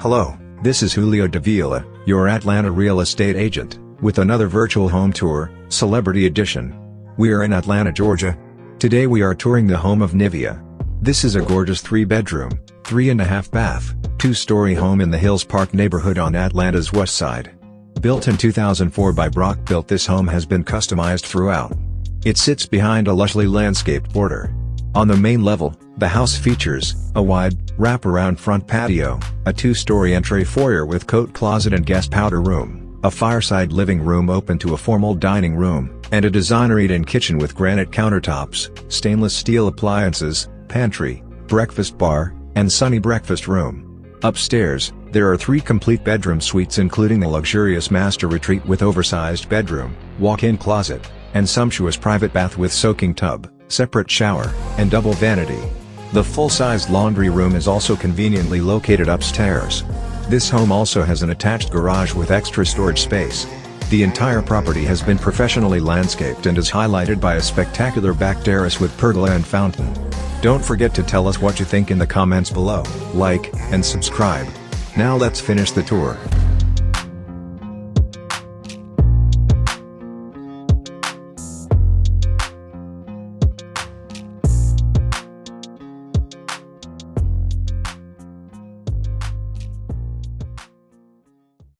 Hello, this is Julio Davila, your Atlanta real estate agent, with another virtual home tour, Celebrity Edition. We are in Atlanta, Georgia. Today we are touring the home of Nivea. This is a gorgeous 3-bedroom, 3.5 bath, 2-story home in the Hills Park neighborhood on Atlanta's west side. Built in 2004 by Brock Built, this home has been customized throughout. It sits behind a lushly landscaped border. On the main level, the house features a wide, wraparound front patio, a 2-story entry foyer with coat closet and guest powder room, a fireside living room open to a formal dining room, and a designer eat-in kitchen with granite countertops, stainless steel appliances, pantry, breakfast bar, and sunny breakfast room. Upstairs, there are 3 complete bedroom suites including a luxurious master retreat with oversized bedroom, walk-in closet, and sumptuous private bath with soaking tub, separate shower, and double vanity. The full-sized laundry room is also conveniently located upstairs. This home also has an attached garage with extra storage space. The entire property has been professionally landscaped and is highlighted by a spectacular back terrace with pergola and fountain. Don't forget to tell us what you think in the comments below, like, and subscribe. Now let's finish the tour.